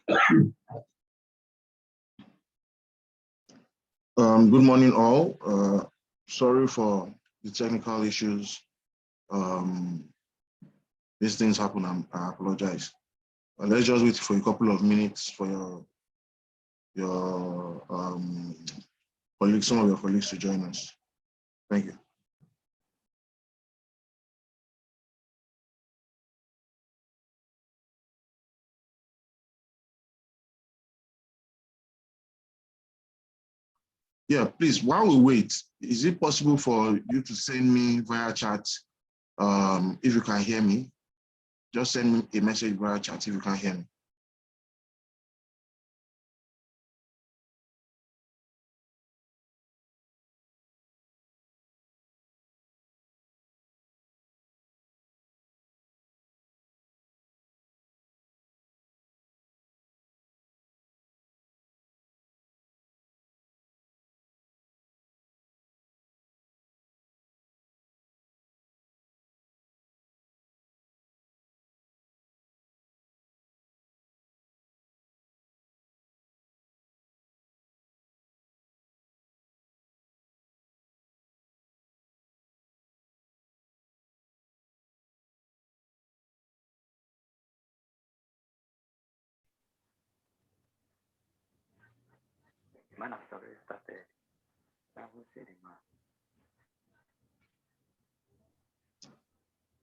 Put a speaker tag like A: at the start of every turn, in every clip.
A: Good morning, all. Sorry for the technical issues. These things happen. I apologize. Let's just wait for a couple of minutes for your colleagues, some of your colleagues to join us. Thank you. Yeah, please, while we wait, is it possible for you to send me via chat if you can hear me? Just send me a message via chat if you can hear me.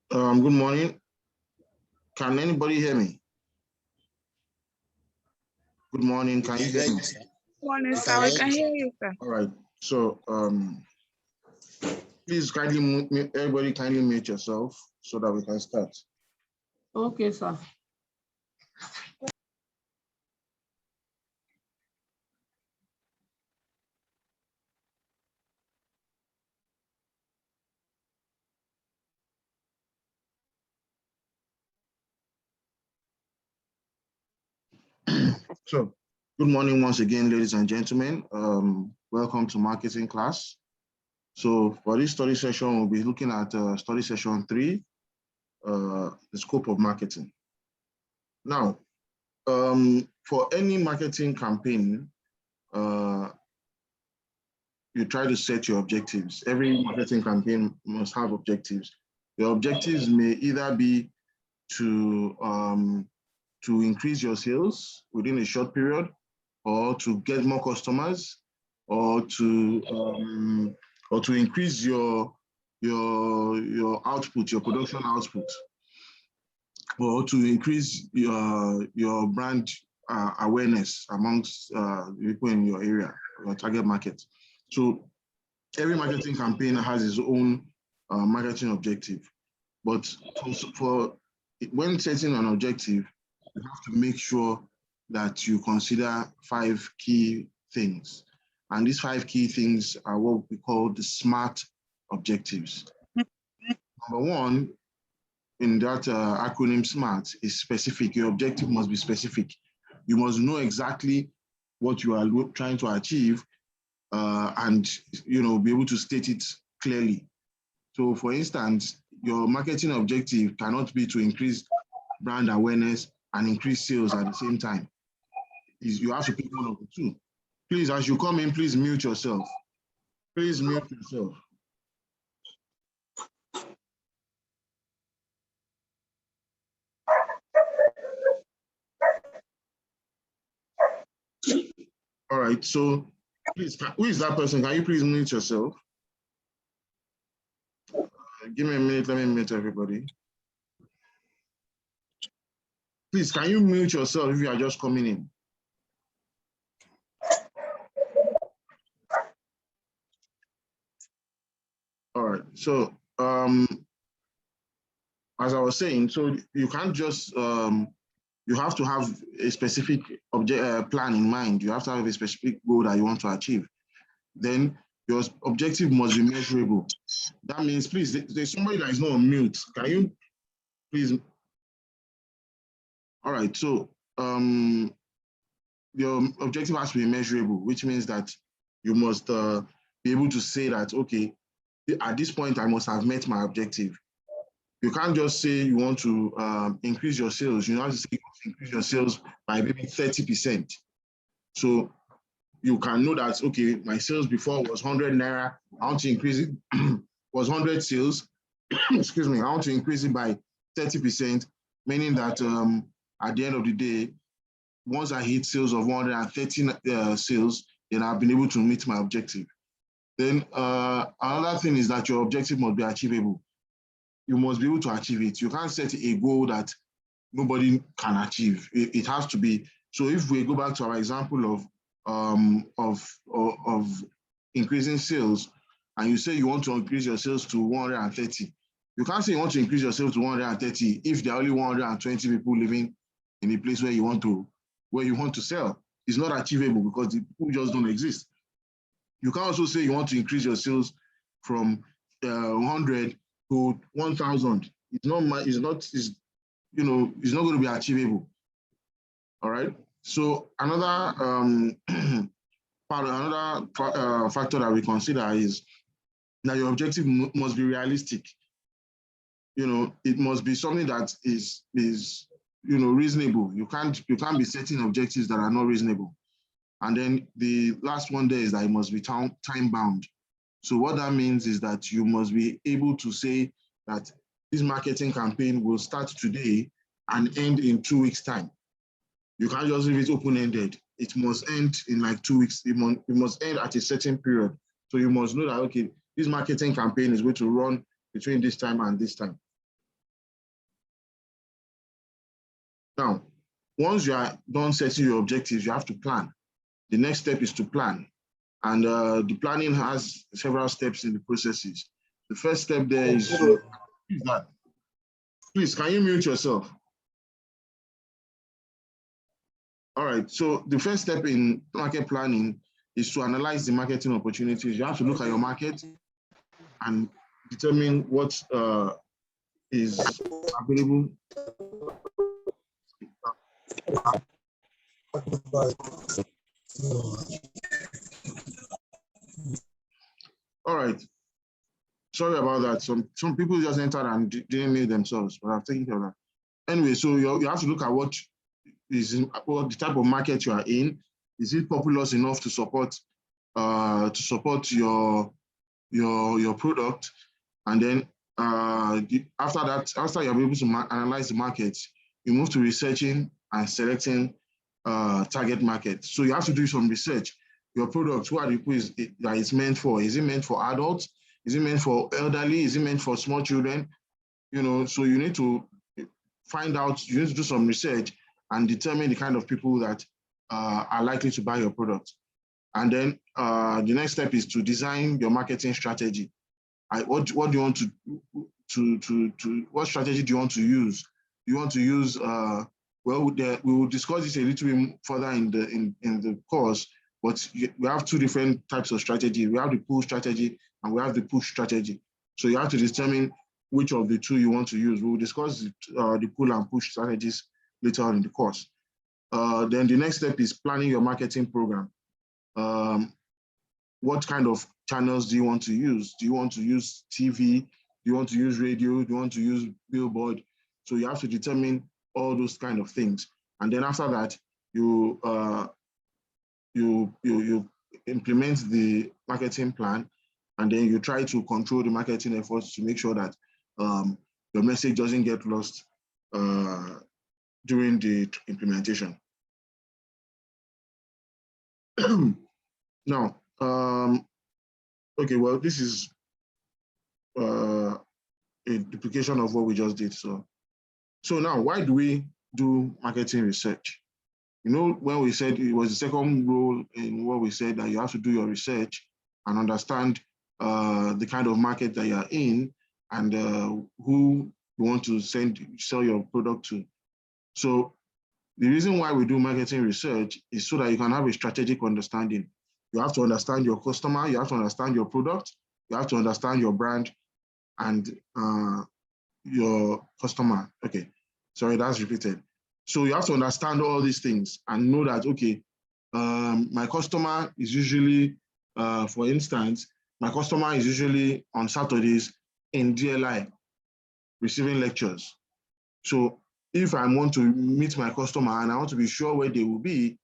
A: Good morning. Can anybody hear me? Good morning. Can you hear me?
B: Good morning, sir. I can hear you, sir.
A: All right. So please everybody kindly mute yourself so that we can start.
B: Okay, sir.
A: So, good morning once again, ladies and gentlemen. Welcome to marketing class. So for this study session, we'll be looking at study session 3, the scope of marketing. Now, for any marketing campaign, you try to set your objectives. Every marketing campaign must have objectives. The objectives may either be to increase your sales within a short period, or to get more customers, or to increase your output, your production output, or to increase your brand awareness amongst people in your area, your target market. So every marketing campaign has its own marketing objective, but for when setting an objective, you have to make sure that you consider 5 key things. And these 5 key things are what we call the SMART objectives. Number 1 in that acronym SMART is specific. Your objective must be specific. You must know exactly what you are trying to achieve and be able to state it clearly. So for instance, your marketing objective cannot be to increase brand awareness and increase sales at the same time. You have to pick one of the two. Please, as you come in, please mute yourself. Please mute yourself. All right, so please, who is that person? Can you please mute yourself? Give me a minute, let me mute everybody. Please, can you mute yourself if you are just coming in? All right, so as I was saying, so you can't just, you have to have a specific plan in mind. You have to have a specific goal that you want to achieve. Then your objective must be measurable. That means, please, there's somebody that is not on mute. Can you please? All right, so your objective has to be measurable, which means that you must be able to say that, okay, at this point, I must have met my objective. You can't just say you want to increase your sales. You have to say you want to increase your sales by maybe 30%. So you can know that, okay, my sales before was 100 naira. I want to increase it, was 100 sales. Excuse me, I want to increase it by 30%, meaning that at the end of the day, once I hit sales of 130 sales, then I've been able to meet my objective. Then another thing is that your objective must be achievable. You must be able to achieve it. You can't set a goal that nobody can achieve. It has to be. So if we go back to our example of increasing sales, and you say you want to increase your sales to 130, you can't say you want to increase your sales to 130 if there are only 120 people living in a place where you want to sell. It's not achievable because the people just don't exist. You can also say you want to increase your sales from 100 to 1,000. It's not going to be achievable. All right. So another factor that we consider is that your objective must be realistic. It must be something that is reasonable. You can't be setting objectives that are not reasonable. And then the last one there is that it must be time bound. So what that means is that you must be able to say that this marketing campaign will start today and end in 2 weeks' time. You can't just leave it open-ended. It must end in like 2 weeks. It must end at a certain period. So you must know that, okay, this marketing campaign is going to run between this time and this time. Now, once you are done setting your objectives, you have to plan. The next step is to plan. And the planning has several steps in the processes. The first step there is to, please, can you mute yourself? All right, so the first step in market planning is to analyze the marketing opportunities. You have to look at your market and determine what is available. All right. Sorry about that. Some people just entered and didn't mute themselves, but I've taken care of that. Anyway, so you have to look at what the type of market you are in. Is it populous enough to support your product? And then after that, after you're able to analyze the market, you move to researching and selecting target market. So you have to do some research. Your product, who are the people that it's meant for? Is it meant for adults? Is it meant for elderly? Is it meant for small children? So you need to find out, you need to do some research and determine the kind of people that are likely to buy your product. And then the next step is to design your marketing strategy. What do you want what strategy do you want to use? You want to use, well, we will discuss this a little bit further in the course, but we have two different types of strategy. We have the pull strategy and we have the push strategy. So you have to determine which of the two you want to use. We will discuss the pull and push strategies later on in the course. Then the next step is planning your marketing program. What kind of channels do you want to use? Do you want to use TV? Do you want to use radio? Do you want to use billboard? So you have to determine all those kind of things. And then after that, you implement the marketing plan, and then you try to control the marketing efforts to make sure that your message doesn't get lost during the implementation. Now, okay, well, this is a duplication of what we just did. So now, why do we do marketing research? When we said it was the second role in what we said, that you have to do your research and understand the kind of market that you're in and who you want to sell your product to. So the reason why we do marketing research is so that you can have a strategic understanding. You have to understand your customer, you have to understand your product, you have to understand your brand and your customer. Okay, sorry, that's repeated. So you have to understand all these things and know that, okay, my customer is usually, for instance, my customer is usually on Saturdays in DLI. receiving lectures. So if I want to meet my customer and I want to be sure where they will be,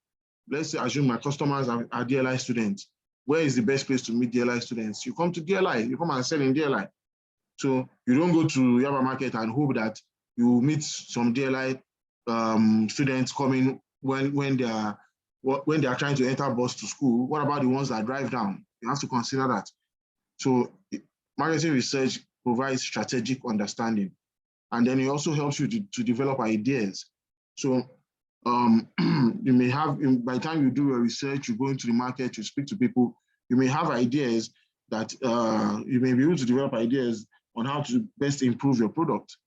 A: let's assume my customers are DLI students. Where is the best place to meet DLI students? You come to DLI, you come and sell in DLI. So you don't go to Yaba Market and hope that you meet some DLI students coming when they are trying to enter bus to school. What about the ones that drive down? You have to consider that. So marketing research provides strategic understanding, and then it also helps you to develop ideas. So you may have, by the time you do your research, you go into the market, you speak to people, you may have ideas that you may be able to develop ideas on how to best improve your product.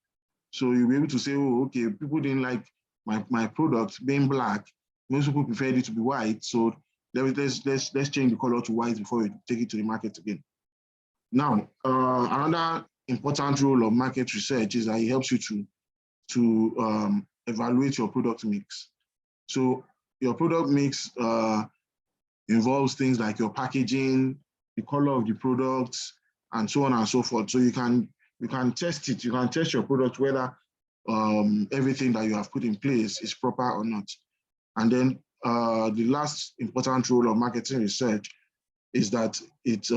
A: So you'll be able to say, oh, okay, people didn't like my product being black. Most people preferred it to be white. So let's change the color to white before we take it to the market again. Now, another important role of market research is that it helps you to evaluate your product mix. So your product mix involves things like your packaging, the color of the products, and so on and so forth. So you can test it. You can test your product whether everything that you have put in place is proper or not. And then the last important role of marketing research is that it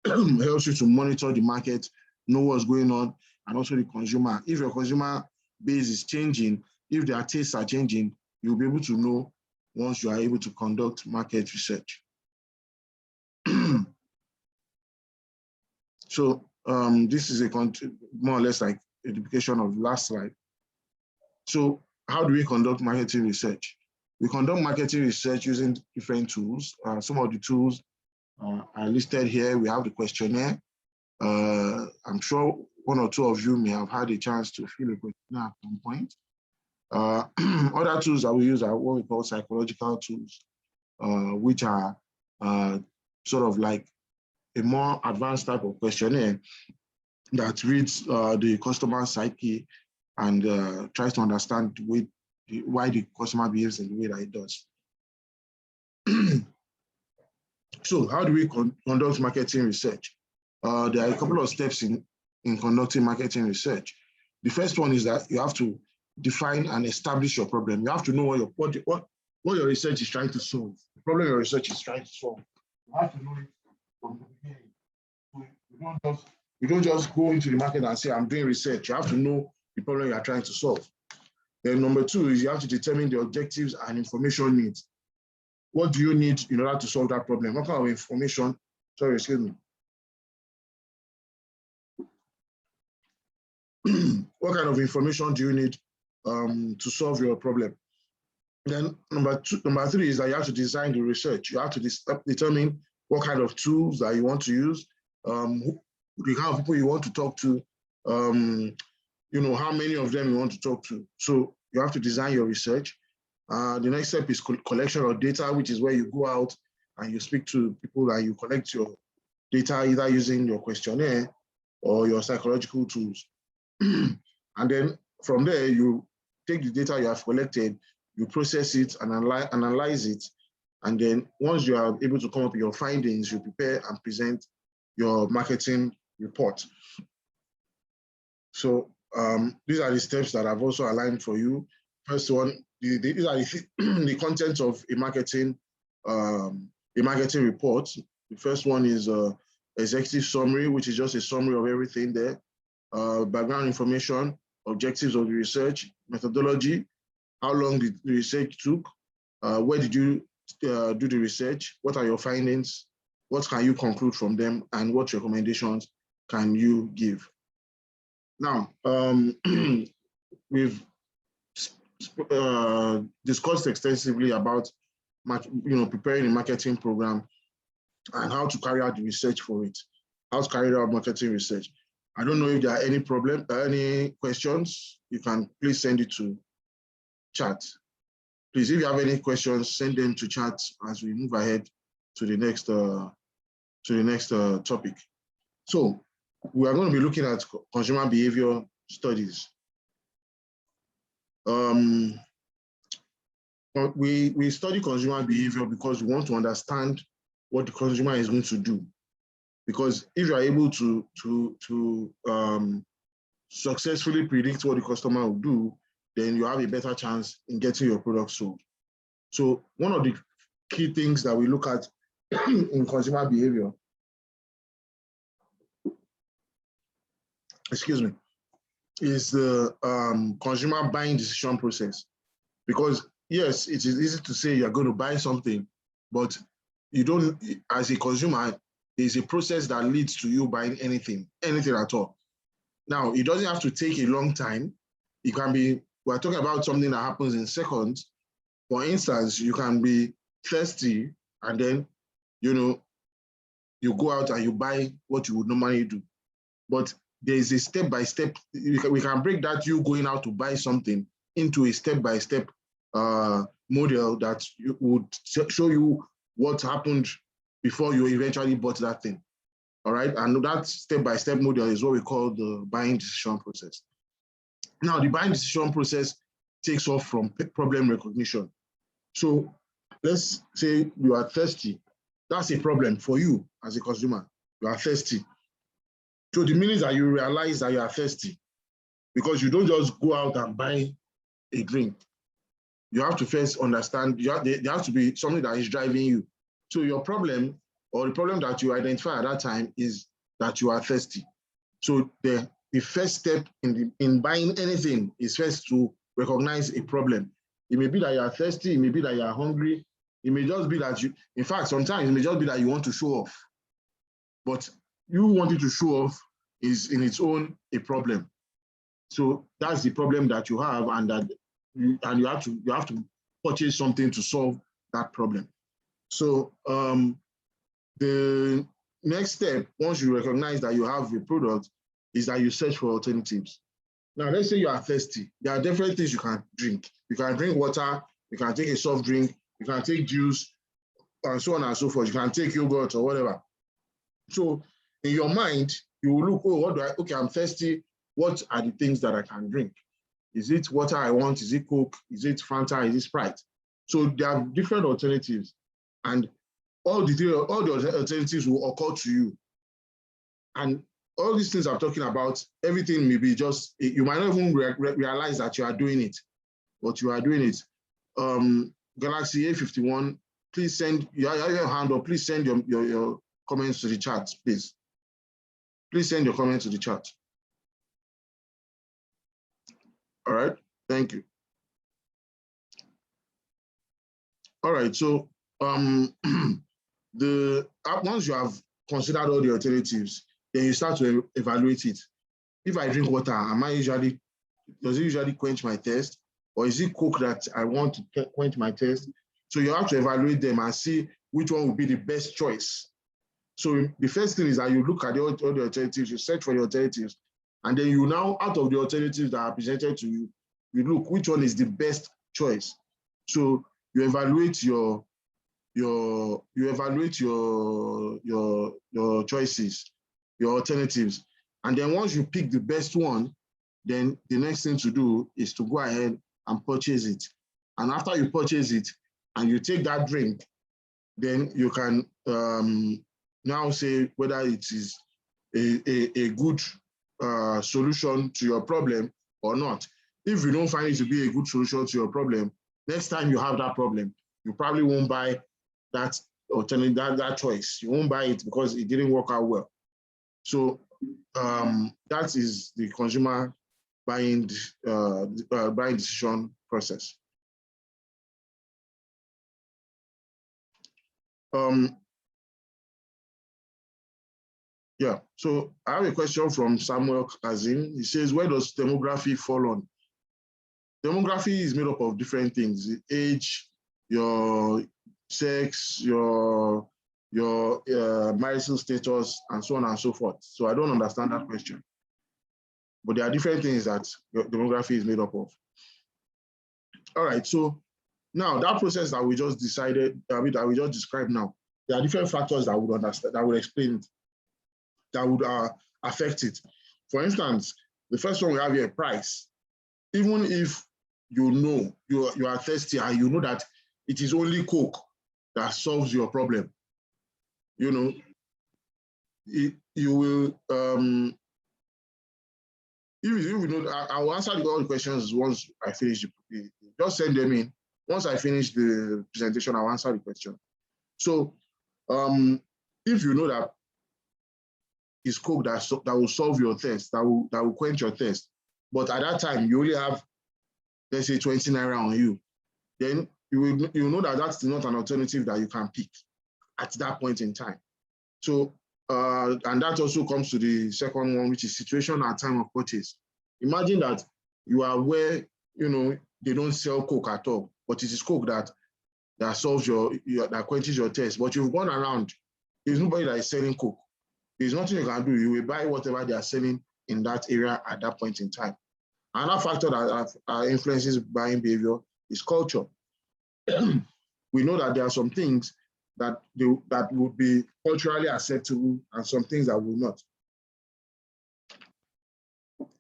A: helps you to monitor the market, know what's going on, and also the consumer. If your consumer base is changing, if their tastes are changing, you'll be able to know once you are able to conduct market research. So this is more or less like a duplication of the last slide. So how do we conduct marketing research? We conduct marketing research using different tools. Some of the tools are listed here. We have the questionnaire. I'm sure one or two of you may have had a chance to fill a questionnaire at some point. Other tools that we use are what we call psychological tools, which are sort of like a more advanced type of questionnaire that reads the customer psyche and tries to understand why the customer behaves in the way that it does. So how do we conduct marketing research? There are a couple of steps in conducting marketing research. The first one is that you have to define and establish your problem. You have to know what your research is trying to solve, the problem your research is trying to solve. You have to know it from the beginning. So you don't just go into the market and say, I'm doing research. You have to know the problem you are trying to solve. Then number two is you have to determine the objectives and information needs. What do you need in order to solve that problem? What kind of information, sorry, excuse me. What kind of information do you need to solve your problem? Then number three is that you have to design the research. You have to determine what kind of tools that you want to use, the kind of people you want to talk to, how many of them you want to talk to. So you have to design your research. The next step is collection of data, which is where you go out and you speak to people and you collect your data either using your questionnaire or your psychological tools. And then from there, you take the data you have collected, you process it and analyze it. And then once you are able to come up with your findings, you prepare and present your marketing report. So these are the steps that I've also aligned for you. First one, these are the contents of a marketing report. The first one is executive summary, which is just a summary of everything there. Background information, objectives of the research, methodology, how long the research took, where did you do the research, what are your findings, what can you conclude from them, and what recommendations can you give. Now, we've discussed extensively about preparing a marketing program and how to carry out the research for it, how to carry out marketing research. I don't know if there are any questions. You can please send it to chat. Please, if you have any questions, send them to chat as we move ahead to the next topic. So we are going to be looking at consumer behavior studies. We study consumer behavior because we want to understand what the consumer is going to do. Because if you are able to successfully predict what the customer will do, then you have a better chance in getting your product sold. So one of the key things that we look at in consumer behavior, excuse me, is the consumer buying decision process. Because yes, it is easy to say you're going to buy something, but you don't, as a consumer, there's a process that leads to you buying anything at all. Now, it doesn't have to take a long time. It can be, we're talking about something that happens in seconds. For instance, you can be thirsty and then, you go out and you buy what you would normally do. But there is a step-by-step, we can break that you going out to buy something into a step-by-step model that would show you what happened before you eventually bought that thing. All right, and that step-by-step model is what we call the buying decision process. Now, the buying decision process takes off from problem recognition. So let's say you are thirsty. That's a problem for you as a consumer. You are thirsty. So the minute that you realize that you are thirsty, because you don't just go out and buy a drink, you have to first understand, there has to be something that is driving you. So your problem, or the problem that you identify at that time, is that you are thirsty. So the first step in buying anything is first to recognize a problem. It may be that you are thirsty, it may be that you are hungry, it may just be that in fact, sometimes it may just be that you want to show off. But you wanting to show off is in its own a problem. So that's the problem that you have, and that you have to purchase something to solve that problem. So the next step, once you recognize that you have a product, is that you search for alternatives. Now, let's say you are thirsty. There are different things you can drink. You can drink water, you can take a soft drink, you can take juice, and so on and so forth. You can take yogurt or whatever. So in your mind, you will look, oh, okay, I'm thirsty. What are the things that I can drink? Is it water I want? Is it Coke? Is it Fanta? Is it Sprite? So there are different alternatives, and all the alternatives will occur to you. And all these things I'm talking about, everything may be just, you might not even realize that you are doing it, but you are doing it. Galaxy A51, please send, you have your hand up, please send your comments to the chat, please. Please send your comments to the chat. All right, thank you. All right, so once you have considered all the alternatives, then you start to evaluate it. If I drink water, does it usually quench my thirst? Or is it Coke that I want to quench my thirst? So you have to evaluate them and see which one will be the best choice. So the first thing is that you look at all the alternatives, you search for the alternatives, and then you now, out of the alternatives that are presented to you, you look which one is the best choice. So you evaluate your choices, your alternatives. And then once you pick the best one, then the next thing to do is to go ahead and purchase it. And after you purchase it and you take that drink, then you can now say whether it is a good solution to your problem or not. If you don't find it to be a good solution to your problem, next time you have that problem, you probably won't buy that alternative, that choice. You won't buy it because it didn't work out well. So that is the consumer buying decision process. Yeah, so I have a question from Samuel Kazim. He says, where does demography fall on? Demography is made up of different things: age, your sex, your marital status, and so on and so forth. So I don't understand that question. But there are different things that your demography is made up of. All right, so now that process that we just decided, that we just described now, there are different factors that would understand, that would explain it, that would affect it. For instance, the first one we have here, price. Even if you know you are thirsty and you know that it is only Coke that solves your problem, you know, you will if you know, I will answer all the questions once I finish. Just send them in. Once I finish the presentation, I'll answer the question. So if you know that it's Coke that will solve your thirst, that will quench your thirst, but at that time you only have, let's say, 20 naira on you, then you know that that's not an alternative that you can pick at that point in time. So, and that also comes to the second one, which is situation at time of purchase. Imagine that you are where, you know, they don't sell Coke at all, but it is Coke that solves that quenches your thirst. But you've gone around, there's nobody that is selling Coke. There's nothing you can do. You will buy whatever they are selling in that area at that point in time. Another factor that influences buying behavior is culture. We know that there are some things that would be culturally acceptable and some things that will not,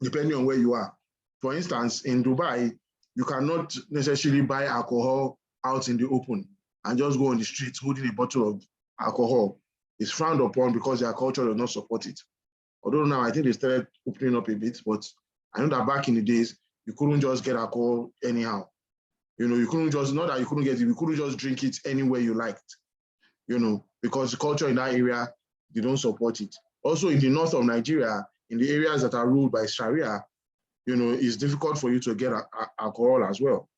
A: depending on where you are. For instance, in Dubai, you cannot necessarily buy alcohol out in the open and just go on the streets holding a bottle of alcohol. It's frowned upon because their culture does not support it. Although now I think they started opening up a bit, but I know that back in the days, you couldn't just get alcohol anyhow. You know, you couldn't just, not that you couldn't get it, you couldn't just drink it anywhere you liked, you know, because the culture in that area, they don't support it. Also in the north of Nigeria, in the areas that are ruled by Sharia, you know, it's difficult for you to get alcohol as well.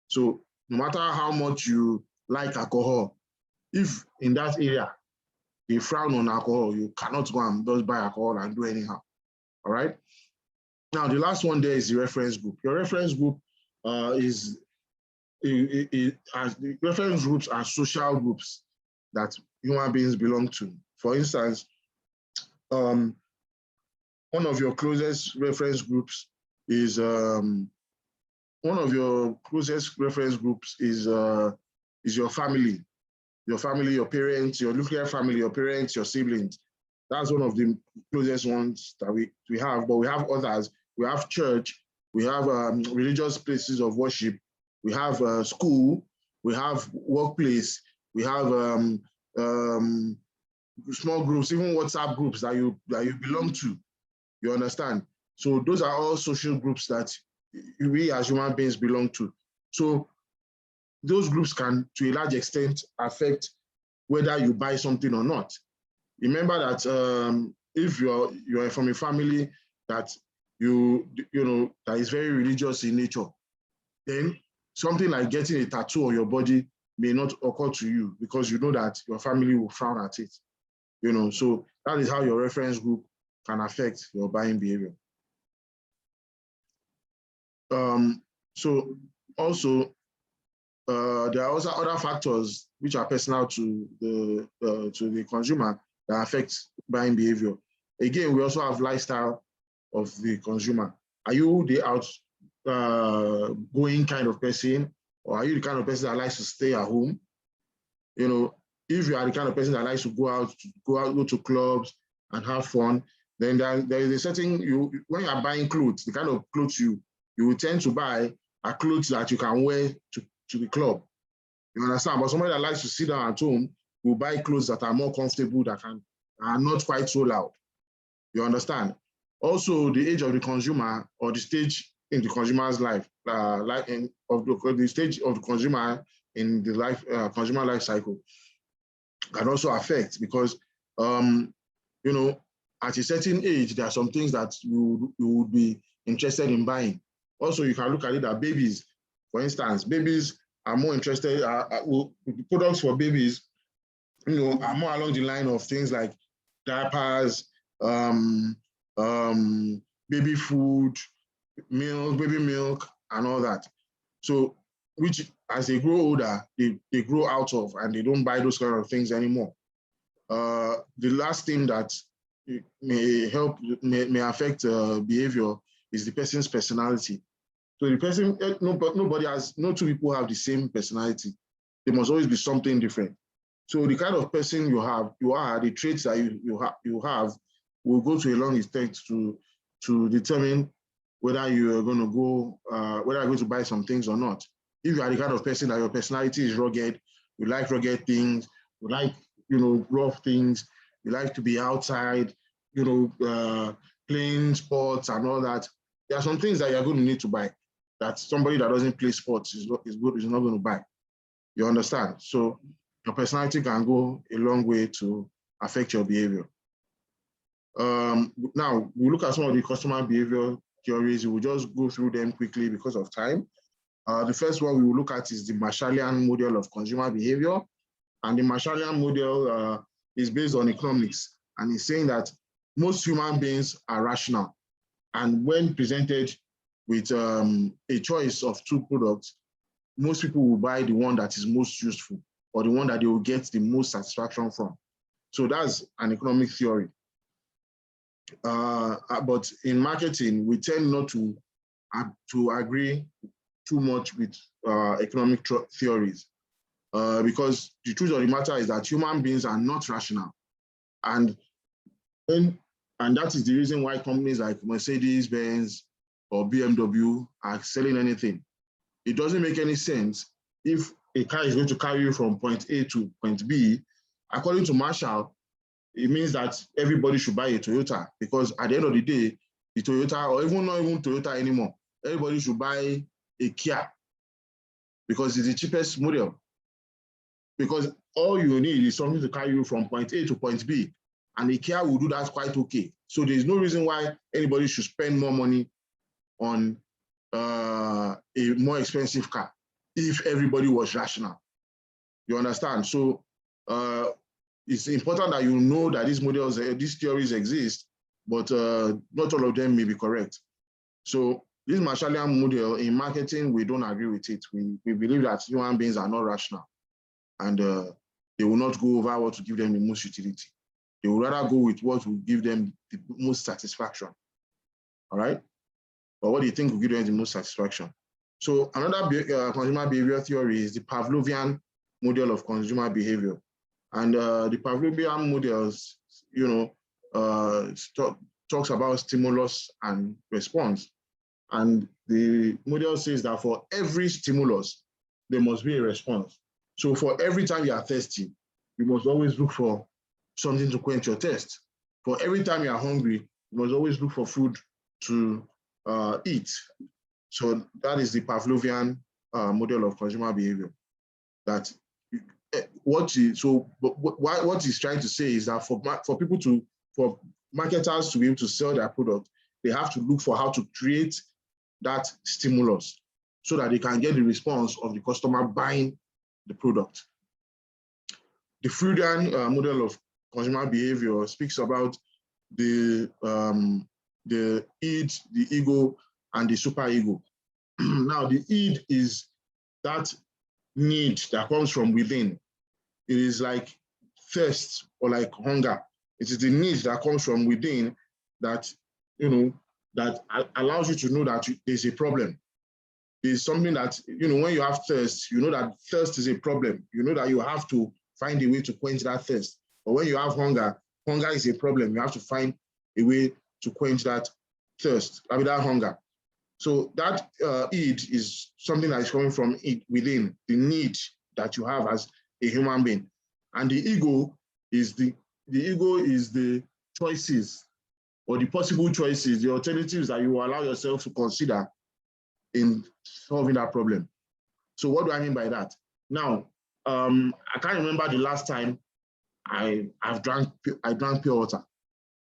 A: So no matter how much you like alcohol, if in that area, they frown on alcohol, you cannot go and just buy alcohol and do anyhow, all right? Now, the last one there is the reference group. Your reference group reference groups are social groups that human beings belong to. For instance, one of your closest reference groups is your family. Your family, your parents, your nuclear family, your parents, your siblings. That's one of the closest ones that we have, but we have others. We have church, we have religious places of worship, we have school, we have workplace, we have small groups, even WhatsApp groups that you belong to, you understand? So those are all social groups that we as human beings belong to. So those groups can, to a large extent, affect whether you buy something or not. Remember that if you're from a family that you know that is very religious in nature, then something like getting a tattoo on your body may not occur to you because you know that your family will frown at it. You know, so that is how your reference group can affect your buying behavior. So also, there are also other factors which are personal to the consumer that affect buying behavior. Again, we also have lifestyle of the consumer. Are you the outgoing kind of person, or are you the kind of person that likes to stay at home? You know, if you are the kind of person that likes to go to clubs and have fun, then there is a certain, when you are buying clothes, the kind of clothes you will tend to buy are clothes that you can wear to the club. You understand? But somebody that likes to sit down at home will buy clothes that are more comfortable, that are not quite so loud. You understand? Also, the age of the consumer or the stage in the consumer's life, the stage of the consumer in the consumer life cycle can also affect, because you know, at a certain age, there are some things that you would be interested in buying. Also, you can look at it that babies, for instance, babies are more interested, products for babies, you know, are more along the line of things like diapers, baby food, milk, baby milk, and all that. So, which as they grow older, they grow out of, and they don't buy those kind of things anymore. The last thing that may affect behavior is the person's personality. So the person, no two people have the same personality. There must always be something different. So the kind of person you are, the traits that you have will go to a long extent to determine whether you are going to go, whether you're going to buy some things or not. If you are the kind of person that your personality is rugged, you like rugged things, you like, you know, rough things, you like to be outside, you know, playing sports and all that, there are some things that you're going to need to buy that somebody that doesn't play sports is not going to buy. You understand? So your personality can go a long way to affect your behavior. Now, we look at some of the customer behavior theories. We will just go through them quickly because of time. The first one we will look at is the Marshallian model of consumer behavior. And the Marshallian model is based on economics. And it's saying that most human beings are rational. And when presented with a choice of two products, most people will buy the one that is most useful or the one that they will get the most satisfaction from. So that's an economic theory. But in marketing, we tend not to agree too much with economic theories because the truth of the matter is that human beings are not rational. And that is the reason why companies like Mercedes-Benz or BMW are selling anything. It doesn't make any sense if a car is going to carry you from point A to point B. According to Marshall, it means that everybody should buy a Toyota because at the end of the day, the Toyota, or even not even Toyota anymore, everybody should buy a Kia because it's the cheapest model. Because all you need is something to carry you from point A to point B, and a Kia will do that quite okay. So there's no reason why anybody should spend more money on a more expensive car if everybody was rational. You understand? So it's important that you know that these models, these theories exist, but not all of them may be correct. So this Marshallian model in marketing, we don't agree with it. We believe that human beings are not rational, and they will not go over what to give them the most utility. They will rather go with what will give them the most satisfaction. All right? Or what do you think will give them the most satisfaction? So another consumer behavior theory is the Pavlovian model of consumer behavior. And the Pavlovian models, talks about stimulus and response. And the model says that for every stimulus, there must be a response. So for every time you are thirsty, you must always look for something to quench your thirst. For every time you are hungry, you must always look for food to eat. So that is the Pavlovian model of consumer behavior. That what he's trying to say is that for marketers to be able to sell their product, they have to look for how to create that stimulus so that they can get the response of the customer buying the product. The Freudian model of consumer behavior speaks about the id, the ego, and the superego. Now, the id is that need that comes from within. It is like thirst or like hunger. It is the need that comes from within that, that allows you to know that there's a problem. There's something that, when you have thirst, you know that thirst is a problem. You know that you have to find a way to quench that thirst. But when you have hunger, hunger is a problem. You have to find a way to quench that thirst, that hunger. So that id is something that is coming from within, the need that you have as a human being. And the ego is the choices or the possible choices, the alternatives that you will allow yourself to consider in solving that problem. So what do I mean by that? Now, I can't remember the last time I drank pure water.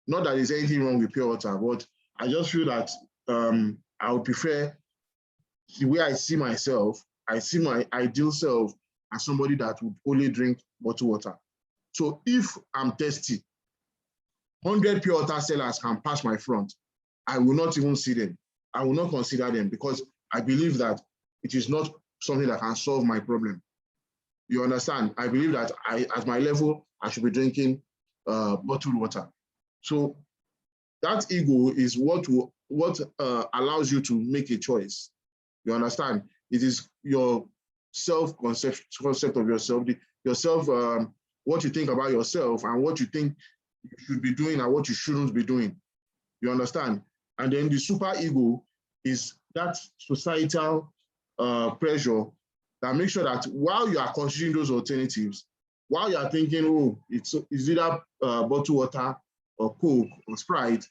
A: Not that there's anything wrong with pure water, but I just feel that I would prefer the way I see myself. I see my ideal self as somebody that would only drink bottled water. So if I'm thirsty, 100 pure water sellers can pass my front. I will not even see them. I will not consider them because I believe that it is not something that can solve my problem. You understand? I believe that at my level, I should be drinking bottled water. So that ego is what allows you to make a choice. You understand? It is your self-concept of yourself, what you think about yourself and what you think you should be doing and what you shouldn't be doing. You understand? And then the super ego is that societal pressure that makes sure that while you are considering those alternatives, while you are thinking, oh, it's either bottled water or Coke or Sprite,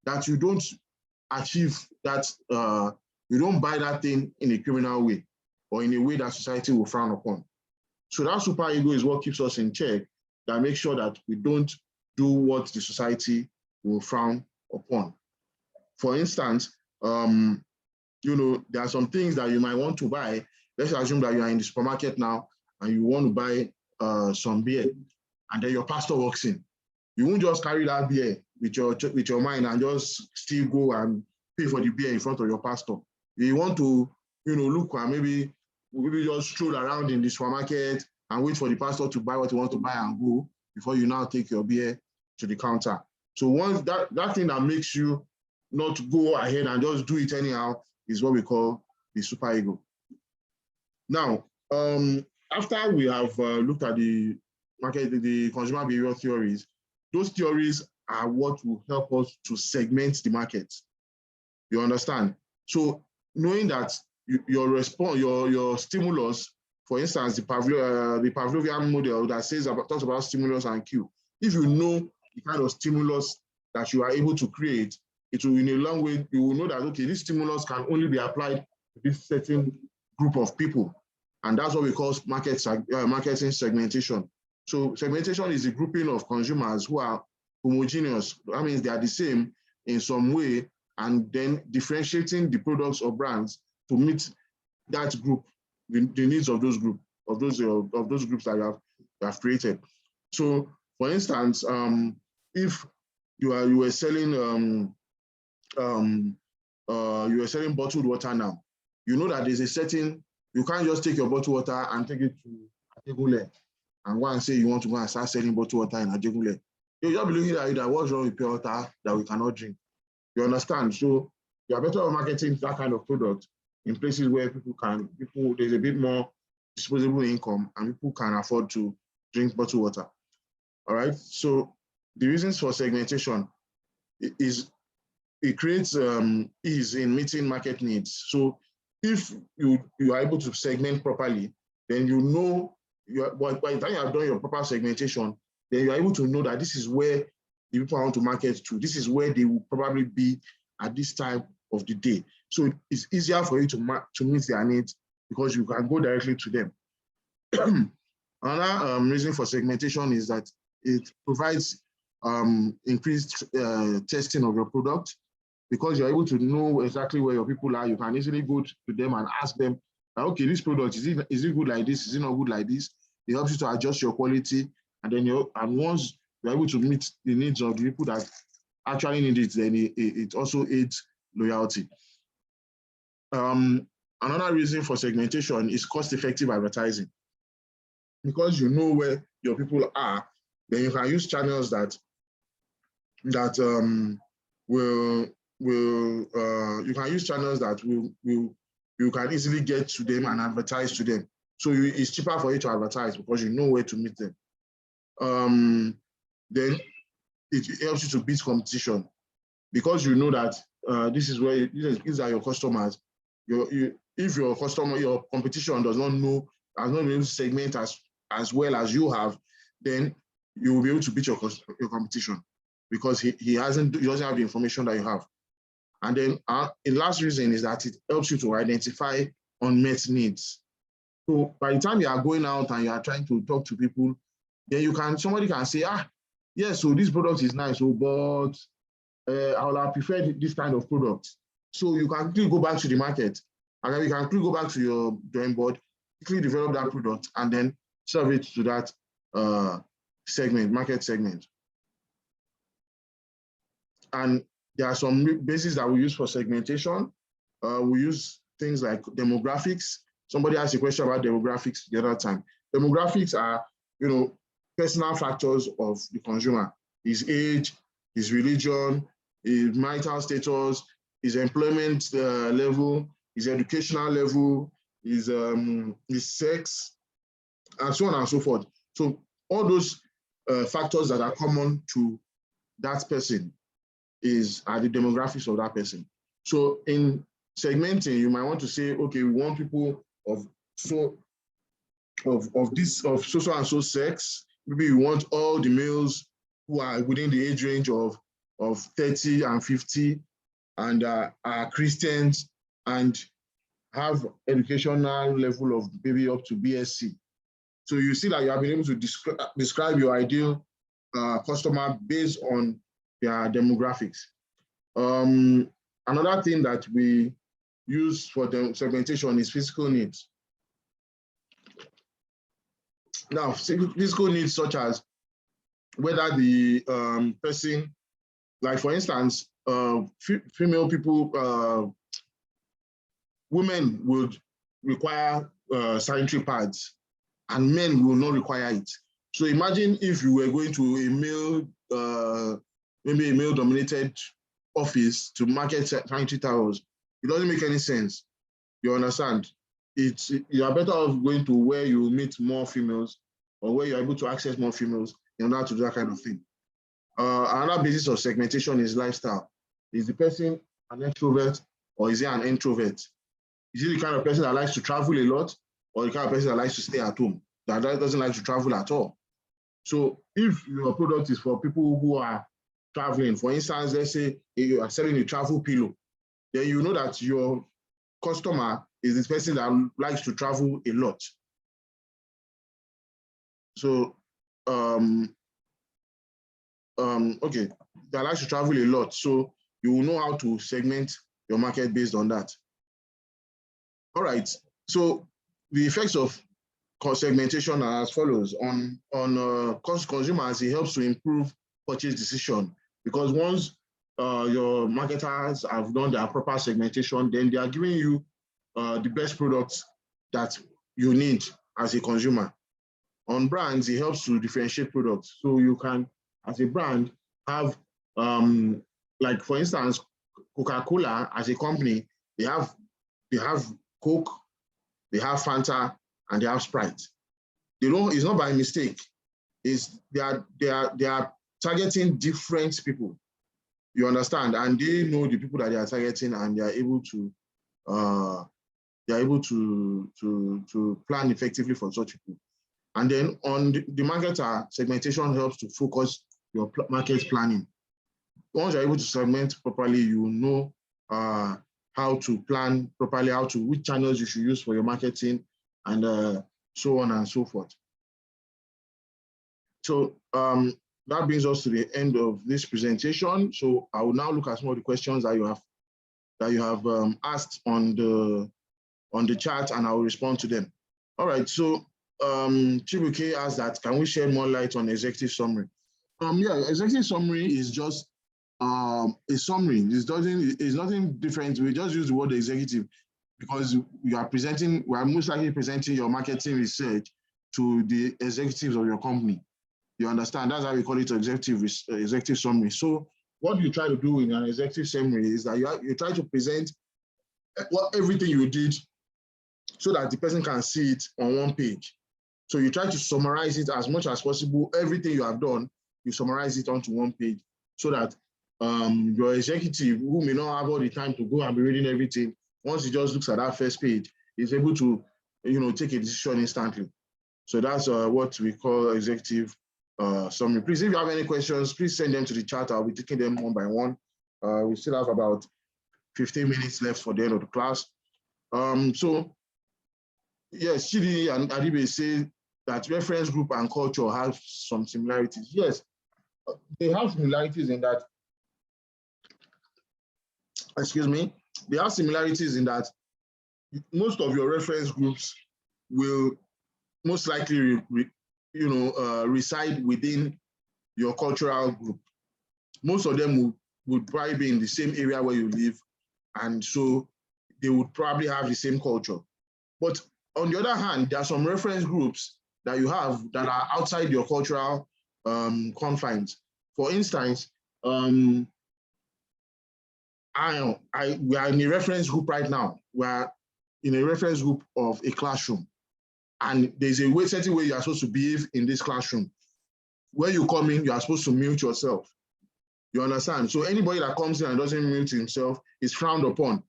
A: that you don't achieve that, you don't buy that thing in a criminal way or in a way that society will frown upon. So that super ego is what keeps us in check, that makes sure that we don't do what the society will frown upon. For instance, you know, there are some things that you might want to buy. Let's assume that you are in the supermarket now and you want to buy some beer, and then your pastor walks in. You won't just carry that beer with your mind and just still go and pay for the beer in front of your pastor. You want to, you know, look and maybe just stroll around in the supermarket and wait for the pastor to buy what you want to buy and go before you now take your beer to the counter. So once that thing that makes you not go ahead and just do it anyhow is what we call the super ego. Now, after we have looked at the consumer behavior theories, those theories are what will help us to segment the market. You understand? So knowing that your response, your stimulus, for instance, the Pavlovian model that talks about stimulus and cue. If you know the kind of stimulus that you are able to create, it will, in a long way, you will know that, okay, this stimulus can only be applied to this certain group of people. And that's what we call marketing segmentation. So segmentation is a grouping of consumers who are homogeneous. That means they are the same in some way, and then differentiating the products or brands to meet that group, the needs of those groups that you have created. So, for instance, if you were selling bottled water now, you know that there's a certain, you can't just take your bottled water and take it to Ajegule and go and say you want to go and start selling bottled water in Ajegule. You'll just be looking at you that what's wrong with pure water that we cannot drink. You understand? So you are better off marketing that kind of product in places where there's a bit more disposable income and people can afford to drink bottled water. All right. So the reasons for segmentation is it creates ease in meeting market needs. So if you are able to segment properly, then you know, by the time you have done your proper segmentation, then you are able to know that this is where the people want to market to. This is where they will probably be at this time of the day. So it's easier for you to meet their needs because you can go directly to them. Another reason for segmentation is that it provides increased testing of your product. Because you're able to know exactly where your people are, you can easily go to them and ask them, okay, this product, is it good like this? Is it not good like this? It helps you to adjust your quality. And then once you're able to meet the needs of the people that actually need it, then it also aids loyalty. Another reason for segmentation is cost-effective advertising. Because you know where your people are, then you can use channels that you can use channels that you can easily get to them and advertise to them. So it's cheaper for you to advertise because you know where to meet them. Then it helps you to beat competition because you know that these are your customers. If your competition has not been able to segment as well as you have, then you will be able to beat your competition because he doesn't have the information that you have. And then the last reason is that it helps you to identify unmet needs. So by the time you are going out and you are trying to talk to people, then somebody can say, yes, so this product is nice, but I would have preferred this kind of product. So you can quickly go back to the market, and then you can quickly go back to your drawing board, quickly develop that product, and then serve it to that market segment. And there are some bases that we use for segmentation. We use things like demographics. Somebody asked a question about demographics the other time. Demographics are, personal factors of the consumer: his age, his religion, his marital status, his employment level, his educational level, his sex, and so on and so forth. So all those factors that are common to that person are the demographics of that person. So in segmenting, you might want to say, okay, we want people of so and so sex. Maybe we want all the males who are within the age range of 30 and 50, and are Christians and have educational level of maybe up to BSc. So you see that you have been able to describe your ideal customer based on their demographics. Another thing that we use for the segmentation is physical needs. Now, physical needs such as whether the person, like for instance, female people, women would require sanitary pads and men will not require it. So imagine if you were going to a male, maybe a male-dominated office to market sanitary towels. It doesn't make any sense. You understand? You are better off going to where you meet more females or where you're able to access more females in order to do that kind of thing. Another basis of segmentation is lifestyle. Is the person an extrovert or is he an introvert? Is he the kind of person that likes to travel a lot or the kind of person that likes to stay at home, that doesn't like to travel at all? So if your product is for people who are traveling, for instance, let's say you are selling a travel pillow, then you know that your customer is this person that likes to travel a lot. So, okay, that likes to travel a lot. So you will know how to segment your market based on that. All right, so the effects of segmentation are as follows. On consumers, it helps to improve purchase decision, because once your marketers have done their proper segmentation, then they are giving you the best products that you need as a consumer. On brands, it helps to differentiate products. So you can, as a brand, have, like for instance, Coca-Cola as a company, they have Coke, they have Fanta, and they have Sprite. They don't, it's not by mistake. They are targeting different people. You understand? And they know the people that they are targeting, and they are able to plan effectively for such people. And then on the marketer, segmentation helps to focus your market planning. Once you're able to segment properly, you know how to plan properly, which channels you should use for your marketing, and so on and so forth. So that brings us to the end of this presentation. So I will now look at some of the questions that you have asked on the chat, and I will respond to them. All right. So Chibuke asked that, can we shed more light on executive summary? Yeah, executive summary is just a summary. It's nothing different. We just use the word executive because we are most likely presenting your marketing research to the executives of your company. You understand? That's how we call it executive summary. So what you try to do in an executive summary is that you try to present everything you did so that the person can see it on one page. So you try to summarize it as much as possible. Everything you have done, you summarize it onto one page so that your executive, who may not have all the time to go and be reading everything, once he just looks at that first page, is able to, take a decision instantly. So that's what we call executive summary. Please, if you have any questions, please send them to the chat. I'll be taking them one by one. We still have about 15 minutes left for the end of the class. So yes, Chidi and Adibe say that reference group and culture have some similarities. Yes, they have similarities in that, they have similarities in that most of your reference groups will most likely reside within your cultural group. Most of them would probably be in the same area where you live, and so they would probably have the same culture. But on the other hand, there are some reference groups that you have that are outside your cultural confines. For instance, we are in a reference group right now. We are in a reference group of a classroom, and there's a certain way you are supposed to behave in this classroom. When you come in, you are supposed to mute yourself. You understand? So anybody that comes in and doesn't mute himself is frowned upon.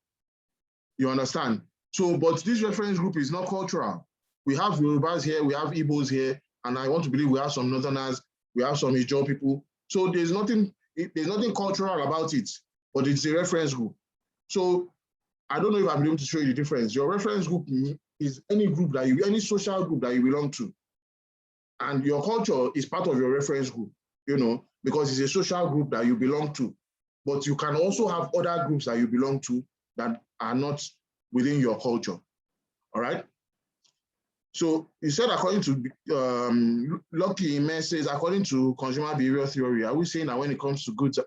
A: You understand? So, but this reference group is not cultural. We have Yorubas here, we have Igbos here, and I want to believe we have some Northerners, we have some Ijaw people. So there's nothing cultural about it, but it's a reference group. So I don't know if I'm able to show you the difference. Your reference group is any group that you, any social group that you belong to. And your culture is part of your reference group, you know, because it's a social group that you belong to. But you can also have other groups that you belong to that are not within your culture. All right. So you said according to Lucky Imen says, according to consumer behavior theory, are we saying that when it comes to goods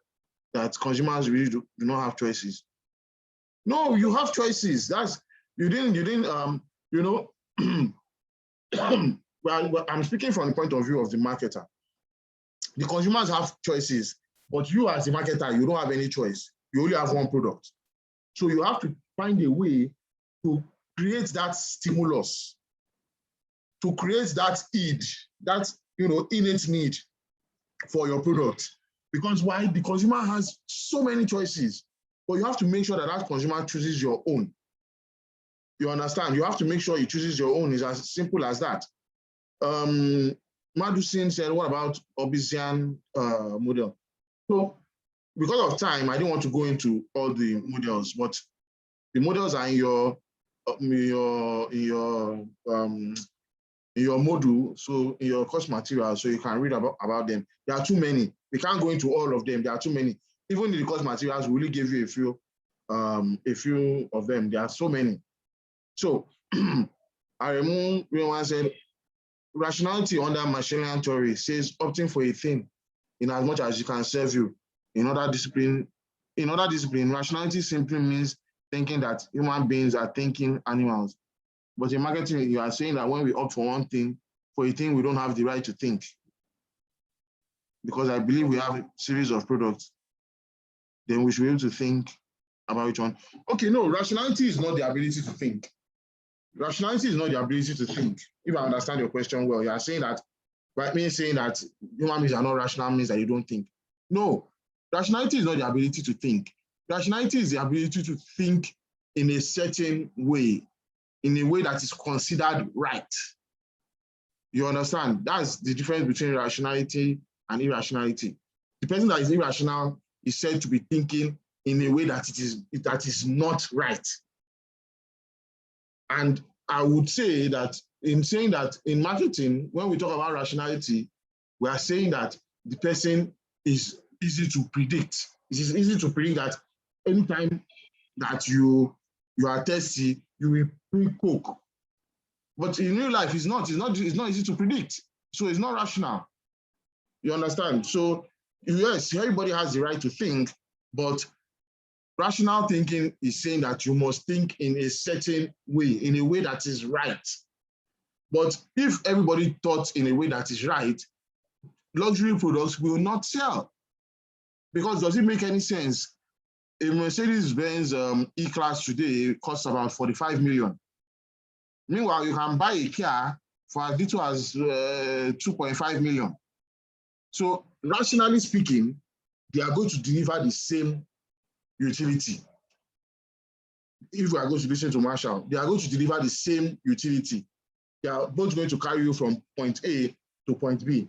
A: that consumers really do not have choices? No, you have choices. That's you didn't you know well, I'm speaking from the point of view of the marketer. The consumers have choices, but you as the marketer, you don't have any choice. You only have one product. So you have to find a way to create that stimulus, to create that need, that innate need for your product. Because why? The consumer has so many choices, but you have to make sure that that consumer chooses your own. You understand? You have to make sure he chooses your own. It's as simple as that. Madusin said, what about Obisian model? So because of time, I didn't want to go into all the models, but the models are in your module, so in your course material, so you can read about them. There are too many. We can't go into all of them. There are too many. Even in the course materials, we only give you a few of them. There are so many. So Aremu said, rationality under Marshallian theory says opting for a thing in as much as you can serve you. In other discipline, rationality simply means thinking that human beings are thinking animals. But in marketing, you are saying that when we opt for one thing, for a thing we don't have the right to think. Because I believe we have a series of products, then we should be able to think about which one. Okay, no, rationality is not the ability to think. Rationality is not the ability to think. If I understand your question well, you are saying that, by me saying that human beings are not rational means that you don't think. No, rationality is not the ability to think. Rationality is the ability to think in a certain way, in a way that is considered right. You understand? That's the difference between rationality and irrationality. The person that is irrational is said to be thinking in a way that is not right. And I would say that in saying that in marketing, when we talk about rationality, we are saying that the person is easy to predict. It is easy to predict that anytime that you are thirsty, you will drink Coke. But in real life, it's not easy to predict. So it's not rational. You understand? So yes, everybody has the right to think, but rational thinking is saying that you must think in a certain way, in a way that is right. But if everybody thought in a way that is right, luxury products will not sell. Because does it make any sense? A Mercedes-Benz E-Class today costs about 45 million. Meanwhile, you can buy a car for as little as 2.5 million. So rationally speaking, they are going to deliver the same utility. If we are going to listen to Marshall, they are going to deliver the same utility. They are both going to carry you from point A to point B.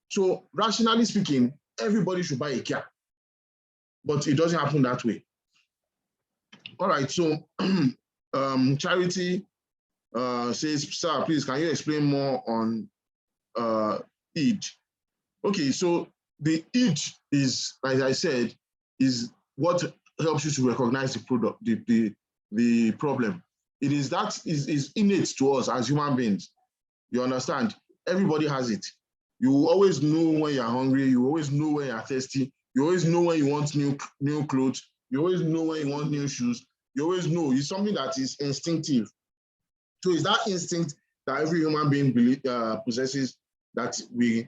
A: So rationally speaking, everybody should buy a car, but it doesn't happen that way. All right, so Charity says, sir, please, can you explain more on id? Okay, so the id is, like I said, is what helps you to recognize the product, the problem. It is that is innate to us as human beings. You understand? Everybody has it. You always know when you're hungry. You always know when you're thirsty. You always know when you want new clothes. You always know when you want new shoes. You always know. It's something that is instinctive. So it's that instinct that every human being possesses that we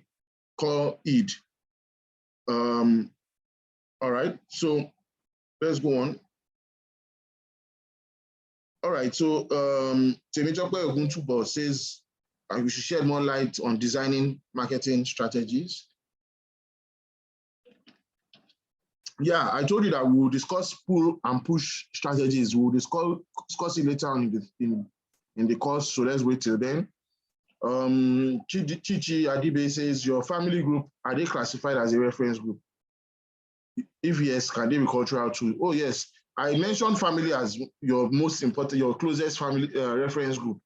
A: call id. All right, so let's go on. All right, so Temitope Oguntubo says we should shed more light on designing marketing strategies. Yeah, I told you that we will discuss pull and push strategies. We'll discuss it later on in the course, so let's wait till then. Chichi Adibe says, your family group, are they classified as a reference group? If yes, can they be cultural too? Oh yes, I mentioned family as your most important, your closest family reference group.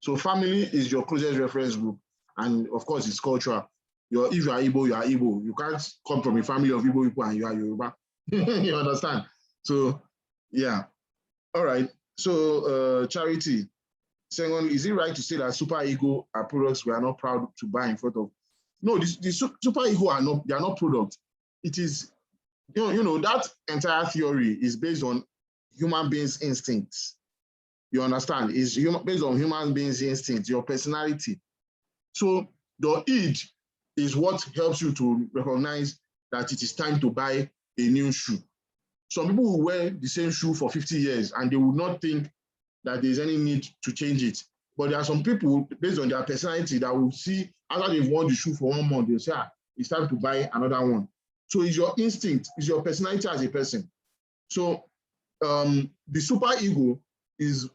A: So family is your closest reference group. And of course, it's cultural. If you are Igbo, you are Igbo. You can't come from a family of Igbo people and you are Yoruba. You understand? So, yeah. All right. So, Charity, secondly, is it right to say that super ego are products we are not proud to buy in front of? No, the super ego are not products. It is, that entire theory is based on human beings' instincts. You understand? It's based on human beings' instincts, your personality. So the id is what helps you to recognize that it is time to buy a new shoe. Some people will wear the same shoe for 50 years and they will not think that there's any need to change it. But there are some people, based on their personality, that will see after they've worn the shoe for 1 month, they'll say, it's time to buy another one. So it's your instinct, it's your personality as a person. So the super ego is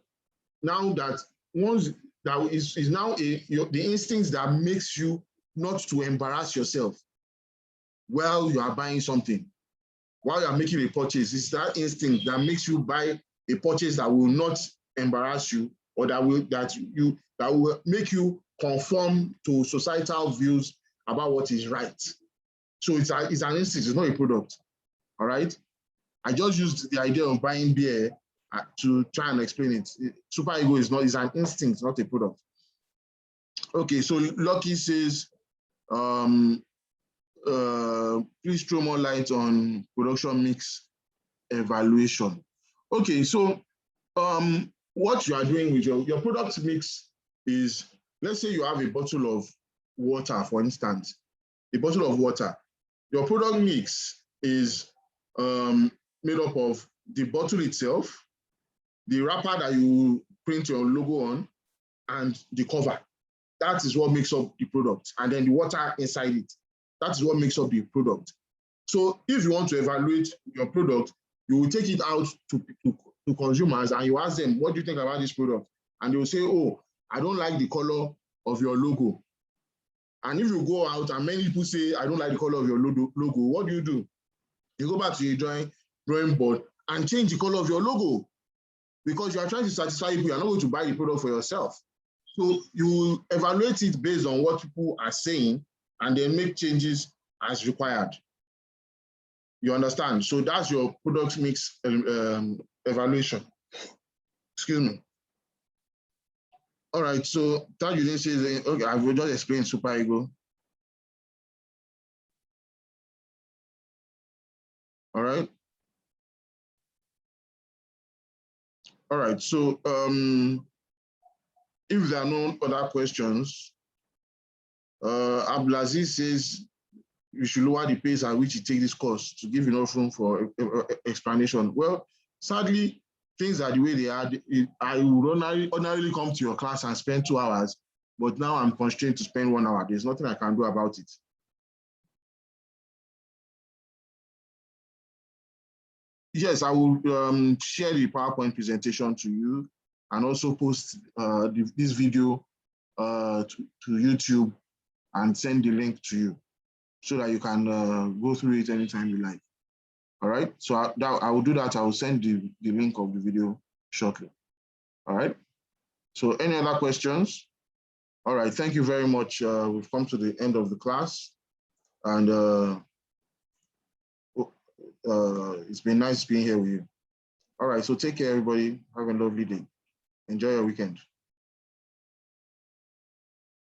A: now that is now the instincts that makes you not to embarrass yourself while you are buying something, while you are making a purchase. It's that instinct that makes you buy a purchase that will not embarrass you, or that will make you conform to societal views about what is right. So it's an instinct, it's not a product. All right. I just used the idea of buying beer to try and explain it. Super ego is an instinct, not a product. Okay, so Lucky says, please throw more light on production mix evaluation. Okay, so what you are doing with your product mix is, let's say you have a bottle of water, for instance, a bottle of water. Your product mix is made up of the bottle itself, the wrapper that you print your logo on, and the cover. That is what makes up the product. And then the water inside it. That is what makes up the product. So if you want to evaluate your product, you will take it out to consumers and you ask them, what do you think about this product? And they will say, oh, I don't like the color of your logo. And if you go out and many people say, I don't like the color of your logo, what do? You go back to your drawing board and change the color of your logo, because you are trying to satisfy people. You are not going to buy the product for yourself. So you evaluate it based on what people are saying and then make changes as required. You understand? So that's your product mix evaluation. Excuse me. All right, so Tajuddin says, okay, I will just explain super ego. All right. All right, so if there are no other questions, Abdulaziz says you should lower the pace at which you take this course to give enough room for explanation. Well, sadly, things are the way they are. I would ordinarily come to your class and spend 2 hours, but now I'm constrained to spend 1 hour. There's nothing I can do about it. Yes, I will share the PowerPoint presentation to you and also post this video to YouTube and send the link to you so that you can go through it anytime you like. All right, so I will do that. I will send the link of the video shortly. All right, so any other questions? All right, thank you very much. We've come to the end of the class, and it's been nice being here with you. All right, so take care, everybody. Have a lovely day. Enjoy your weekend.